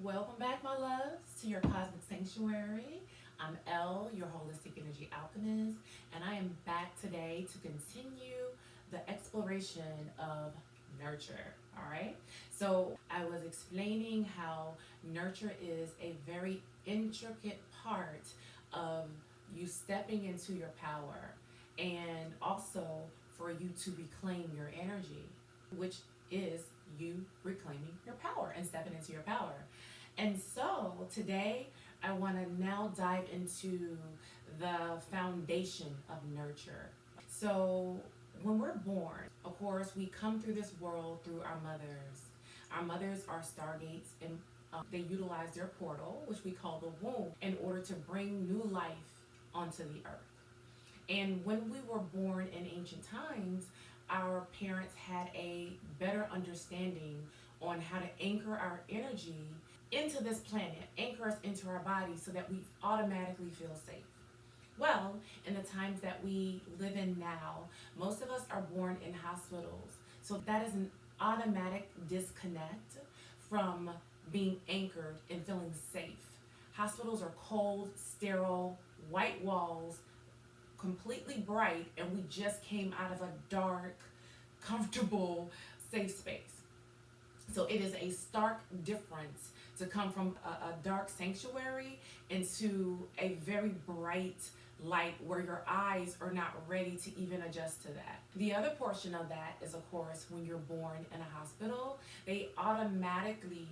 Welcome back, my loves, to your cosmic sanctuary. I'm Elle, your holistic energy alchemist, and I am back today to continue the exploration of nurture. All right. So, I was explaining how nurture is a very intricate part of you stepping into your power and also for you to reclaim your energy, which is you reclaiming your power and stepping into your power. And so today I want to now dive into the foundation of nurture. So when we're born, of course, we come through this world through our mothers. Our mothers are stargates, and they utilize their portal, which we call the womb, in order to bring new life onto the earth. And when we were born in ancient times, our parents had a better understanding on how to anchor our energy into this planet, anchor us into our body so that we automatically feel safe. Well, in the times that we live in now, most of us are born in hospitals. So that is an automatic disconnect from being anchored and feeling safe. Hospitals are cold, sterile, white walls, completely bright, and we just came out of a dark, comfortable, safe space. So it is a stark difference to come from a dark sanctuary into a very bright light where your eyes are not ready to even adjust to that. The other portion of that is, of course, when you're born in a hospital, they automatically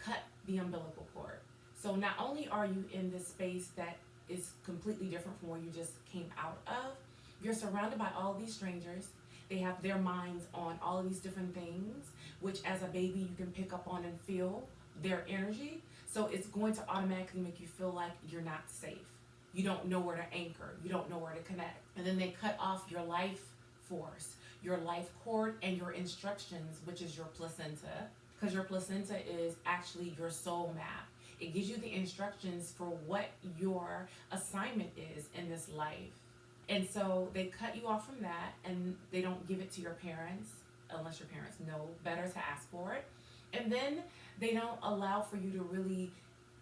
cut the umbilical cord. So not only are you in this space that is completely different from where you just came out of, you're surrounded by all these strangers. They have their minds on all of these different things, which as a baby you can pick up on and feel their energy. So it's going to automatically make you feel like you're not safe. You don't know where to anchor. You don't know where to connect. And then they cut off your life force, your life cord, and your instructions, which is your placenta. Because your placenta is actually your soul map. It gives you the instructions for what your assignment is in this life. And so they cut you off from that, and they don't give it to your parents unless your parents know better to ask for it. And then they don't allow for you to really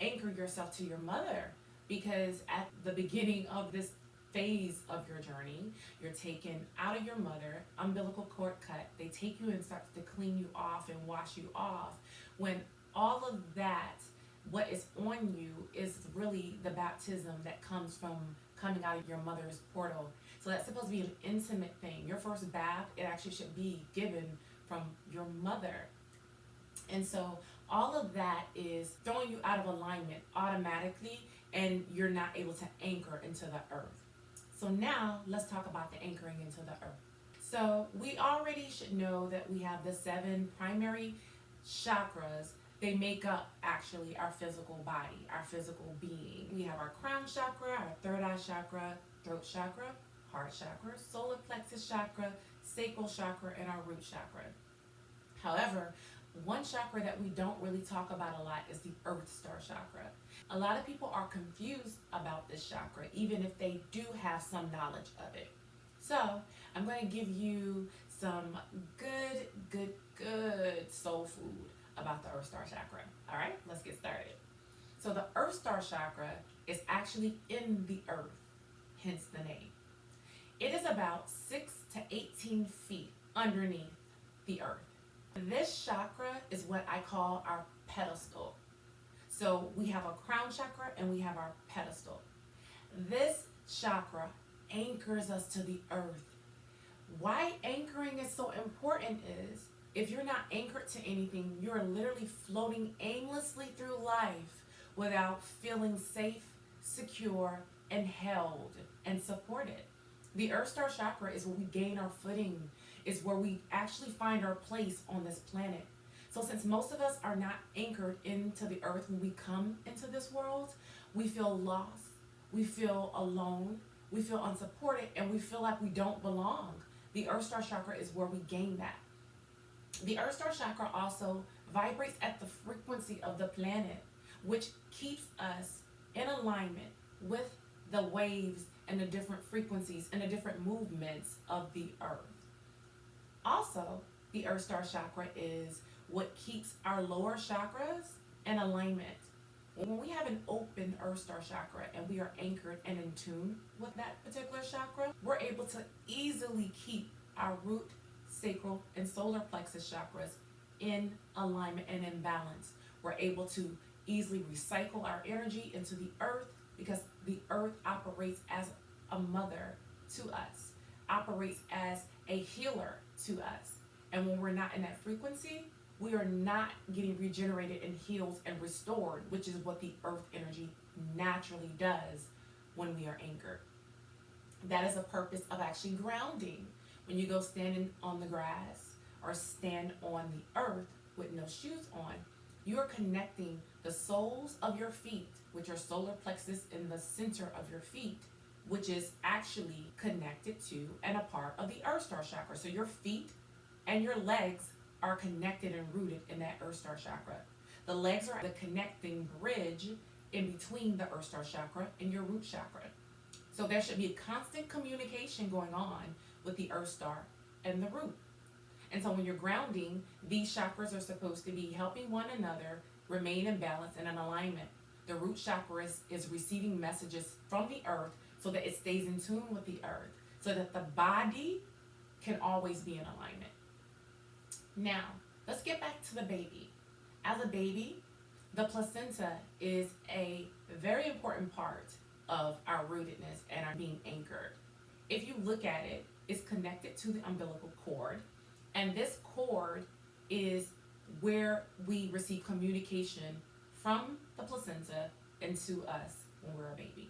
anchor yourself to your mother, because at the beginning of this phase of your journey, you're taken out of your mother, umbilical cord cut. They take you and start to clean you off and wash you off. When all of that, what is on you is really the baptism that comes from coming out of your mother's portal. So that's supposed to be an intimate thing. Your first bath, it actually should be given from your mother. And so all of that is throwing you out of alignment automatically, and you're not able to anchor into the earth. So now let's talk about the anchoring into the earth. So we already should know that we have the 7 primary chakras. They make up actually our physical body, our physical being. We have our crown chakra, our third eye chakra, throat chakra, heart chakra, solar plexus chakra, sacral chakra, and our root chakra. However, one chakra that we don't really talk about a lot is the earth star chakra. A lot of people are confused about this chakra, even if they do have some knowledge of it. So I'm going to give you some good soul food about the earth star chakra. All right, let's get started. So the earth star chakra is actually in the earth, hence the name. It is about 6 to 18 feet underneath the earth. This chakra is what I call our pedestal. So we have a crown chakra and we have our pedestal. This chakra anchors us to the earth. Why anchoring is so important is, if you're not anchored to anything, you're literally floating aimlessly through life without feeling safe, secure, and held and supported. The earth star chakra is where we gain our footing, is where we actually find our place on this planet. So since most of us are not anchored into the earth when we come into this world, we feel lost, we feel alone, we feel unsupported, and we feel like we don't belong. The earth star chakra is where we gain that. The earth star chakra also vibrates at the frequency of the planet, which keeps us in alignment with the waves and the different frequencies and the different movements of the earth. Also, the earth star chakra is what keeps our lower chakras and alignment. When we have an open Earth Star chakra and we are anchored and in tune with that particular chakra, we're able to easily keep our root, sacral, and solar plexus chakras in alignment and in balance. We're able to easily recycle our energy into the earth because the earth operates as a mother to us, operates as a healer to us. And when we're not in that frequency, we are not getting regenerated and healed and restored, which is what the earth energy naturally does when we are anchored. That is the purpose of actually grounding. When you go standing on the grass or stand on the earth with no shoes on, you're connecting the soles of your feet, which are solar plexus in the center of your feet, which is actually connected to and a part of the Earth Star chakra. So your feet and your legs are connected and rooted in that Earth Star chakra. The legs are the connecting bridge in between the Earth Star chakra and your root chakra. So there should be a constant communication going on with the Earth Star and the root. And so when you're grounding, these chakras are supposed to be helping one another remain in balance and in alignment. The root chakra is receiving messages from the earth so that it stays in tune with the earth, so that the body can always be in alignment. Now, let's get back to the baby. As a baby, the placenta is a very important part of our rootedness and our being anchored. If you look at it, it's connected to the umbilical cord, and this cord is where we receive communication from the placenta into us when we're a baby.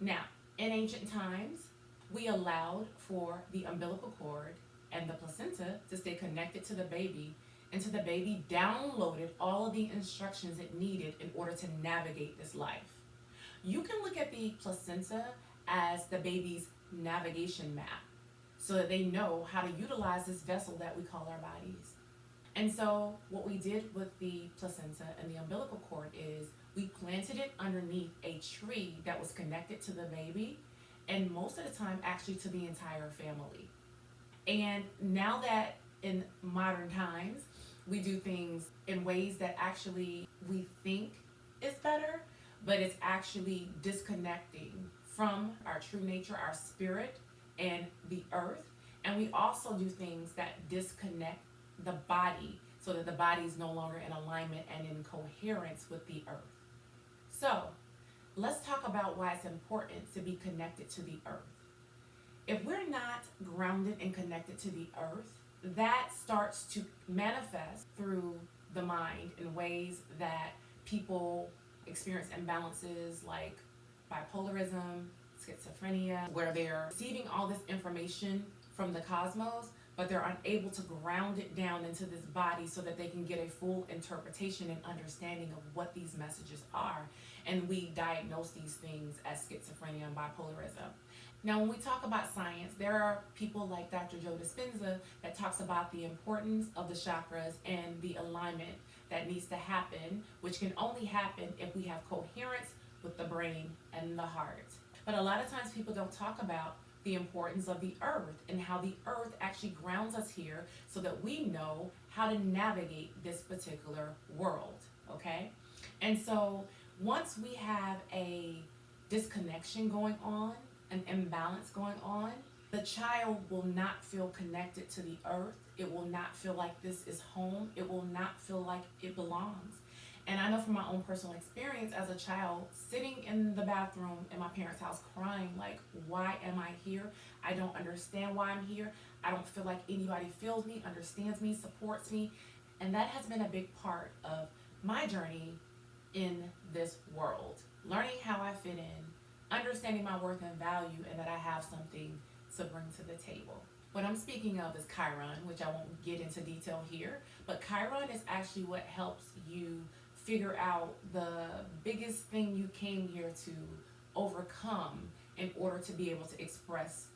Now, in ancient times, we allowed for the umbilical cord and the placenta to stay connected to the baby until the baby downloaded all of the instructions it needed in order to navigate this life. You can look at the placenta as the baby's navigation map so that they know how to utilize this vessel that we call our bodies. And so what we did with the placenta and the umbilical cord is we planted it underneath a tree that was connected to the baby, and most of the time actually to the entire family. And now that in modern times we do things in ways that actually we think is better, but it's actually disconnecting from our true nature, our spirit, and the earth. And we also do things that disconnect the body so that the body is no longer in alignment and in coherence with the earth. So let's talk about why it's important to be connected to the earth. If we're not grounded and connected to the earth, that starts to manifest through the mind in ways that people experience imbalances like bipolarism, schizophrenia, where they're receiving all this information from the cosmos, but they're unable to ground it down into this body so that they can get a full interpretation and understanding of what these messages are. And we diagnose these things as schizophrenia and bipolarism. Now, when we talk about science, there are people like Dr. Joe Dispenza that talks about the importance of the chakras and the alignment that needs to happen, which can only happen if we have coherence with the brain and the heart. But a lot of times people don't talk about the importance of the earth and how the earth actually grounds us here so that we know how to navigate this particular world, okay? And so once we have a disconnection going on, an imbalance going on, the child will not feel connected to the earth. It will not feel like this is home. It will not feel like it belongs. And I know from my own personal experience as a child, sitting in the bathroom in my parents' house crying like, why am I here? I don't understand why I'm here. I don't feel like anybody feels me, understands me, supports me. And that has been a big part of my journey in this world. Learning how I fit in, understanding my worth and value, and that I have something to bring to the table. What I'm speaking of is Chiron, which I won't get into detail here, but Chiron is actually what helps you figure out the biggest thing you came here to overcome in order to be able to express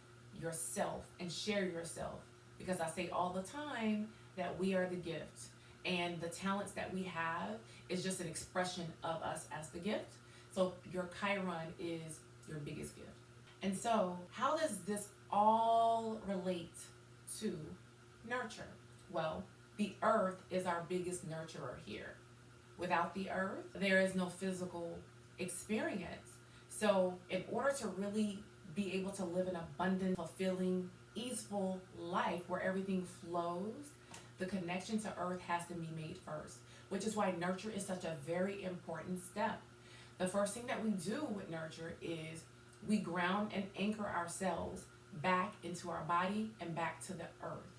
yourself and share yourself. Because I say all the time that we are the gift, and the talents that we have is just an expression of us as the gift. So your Chiron is your biggest gift. And so how does this all relate to nurture? Well, the earth is our biggest nurturer here. Without the earth, there is no physical experience. So, in order to really be able to live an abundant, fulfilling, easeful life where everything flows, the connection to earth has to be made first, which is why nurture is such a very important step. The first thing that we do with nurture is we ground and anchor ourselves back into our body and back to the earth.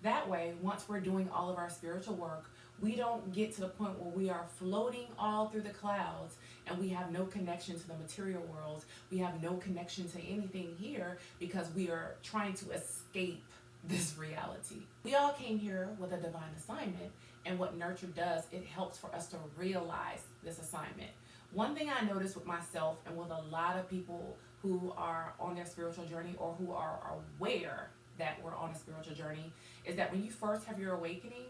That way, once we're doing all of our spiritual work, we don't get to the point where we are floating all through the clouds and we have no connection to the material world. We have no connection to anything here because we are trying to escape this reality. We all came here with a divine assignment, and what nurture does, it helps for us to realize this assignment. One thing I noticed with myself and with a lot of people who are on their spiritual journey or who are aware that we're on a spiritual journey is that when you first have your awakening,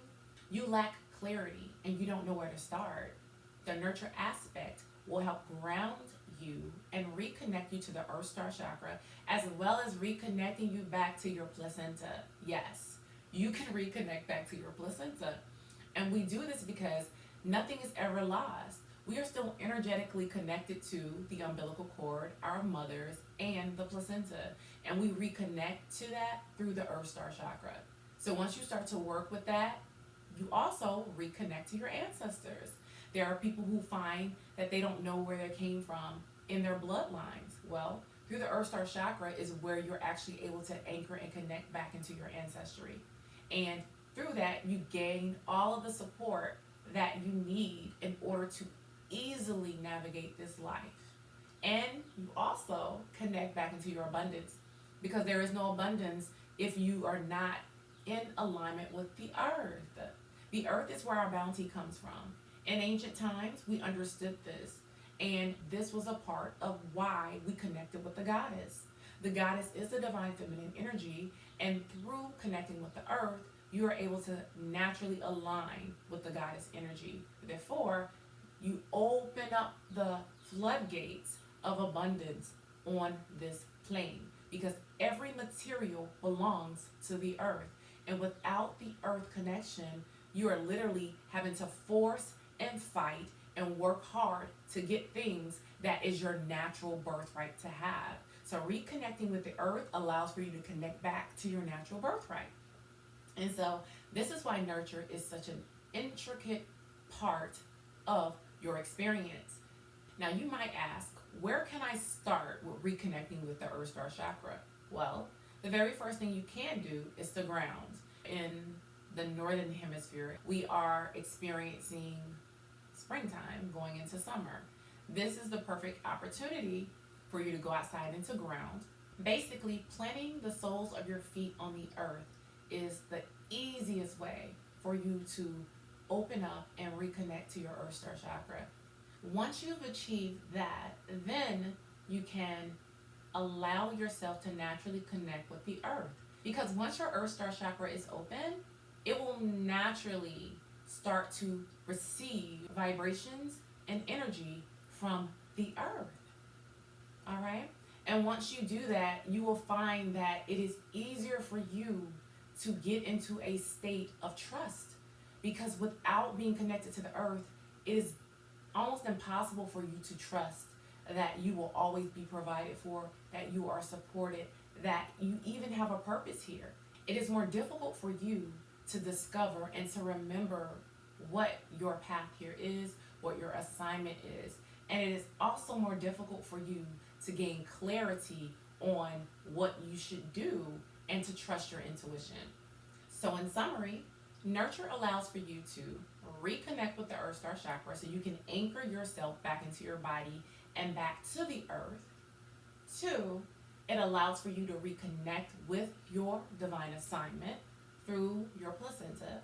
you lack clarity and you don't know where to start. The nurture aspect will help ground you and reconnect you to the Earth Star Chakra, as well as reconnecting you back to your placenta. Yes, you can reconnect back to your placenta. And we do this because nothing is ever lost. We are still energetically connected to the umbilical cord, our mothers, and the placenta. And we reconnect to that through the Earth Star Chakra. So once you start to work with that, you also reconnect to your ancestors. There are people who find that they don't know where they came from in their bloodlines. Well, through the Earth Star Chakra is where you're actually able to anchor and connect back into your ancestry. And through that, you gain all of the support that you need in order to easily navigate this life. And you also connect back into your abundance, because there is no abundance if you are not in alignment with the earth. The earth is where our bounty comes from. In ancient times, we understood this, and this was a part of why we connected with the goddess. The goddess is the divine feminine energy, and through connecting with the earth, you are able to naturally align with the goddess energy. Therefore, you open up the floodgates of abundance on this plane, because every material belongs to the earth. And without the earth connection, you are literally having to force and fight and work hard to get things that is your natural birthright to have. So reconnecting with the earth allows for you to connect back to your natural birthright. And so this is why nurture is such an intricate part of your experience. Now you might ask, where can I start with reconnecting with the Earth Star Chakra? Well, the very first thing you can do is to ground. In the northern hemisphere, we are experiencing springtime going into summer. This is the perfect opportunity for you to go outside and to ground. Basically, planting the soles of your feet on the earth is the easiest way for you to open up and reconnect to your Earth Star Chakra. Once you've achieved that, then you can allow yourself to naturally connect with the earth. Because once your Earth Star Chakra is open, it will naturally start to receive vibrations and energy from the earth. All right? And once you do that, you will find that it is easier for you to get into a state of trust. Because without being connected to the earth, it is almost impossible for you to trust that you will always be provided for, that you are supported, that you even have a purpose here. It is more difficult for you to discover and to remember what your path here is, what your assignment is. And it is also more difficult for you to gain clarity on what you should do and to trust your intuition. So in summary, nurture allows for you to reconnect with the Earth Star Chakra so you can anchor yourself back into your body and back to the earth. 2, it allows for you to reconnect with your divine assignment through your placenta.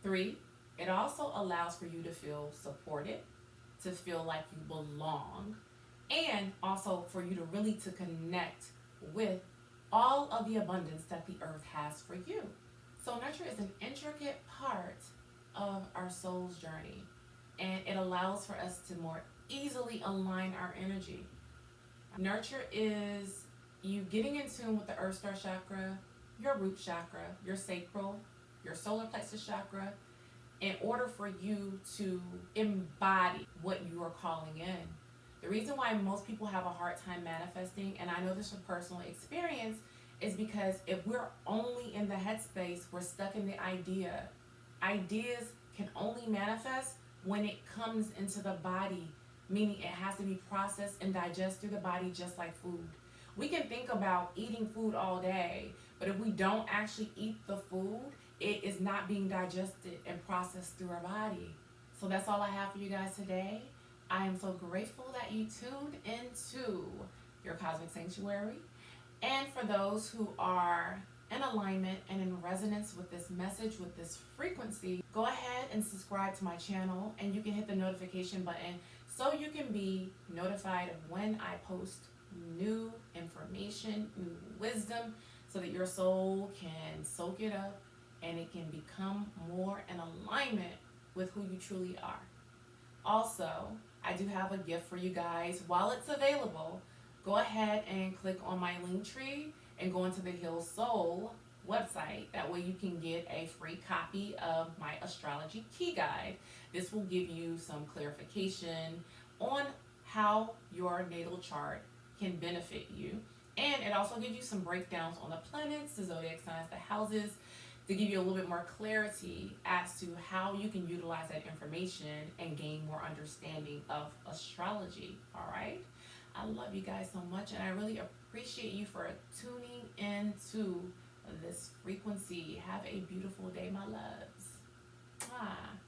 3, it also allows for you to feel supported, to feel like you belong, and also for you to really to connect with all of the abundance that the earth has for you. So nurture is an intricate part of our soul's journey, and it allows for us to more easily align our energy. Nurture is you getting in tune with the Earth Star Chakra, your root chakra, your sacral, your solar plexus chakra, in order for you to embody what you are calling in. The reason why most people have a hard time manifesting, and I know this from personal experience, is because if we're only in the headspace, we're stuck in the idea. Ideas can only manifest when it comes into the body, meaning it has to be processed and digested through the body just like food. We can think about eating food all day, but if we don't actually eat the food, it is not being digested and processed through our body. So that's all I have for you guys today. I am so grateful that you tuned into your Cosmic Sanctuary. And for those who are in alignment and in resonance with this message, with this frequency, go ahead and subscribe to my channel, and you can hit the notification button so you can be notified of when I post new information, new wisdom, so that your soul can soak it up and it can become more in alignment with who you truly are. Also, I do have a gift for you guys. While it's available, go ahead and click on my link tree and go into the Heal Soul website. That way you can get a free copy of my astrology key guide. This will give you some clarification on how your natal chart can benefit you. And it also gives you some breakdowns on the planets, the zodiac signs, the houses, to give you a little bit more clarity as to how you can utilize that information and gain more understanding of astrology. All right? I love you guys so much, and I really appreciate you for tuning into this frequency. Have a beautiful day, my loves. Mwah.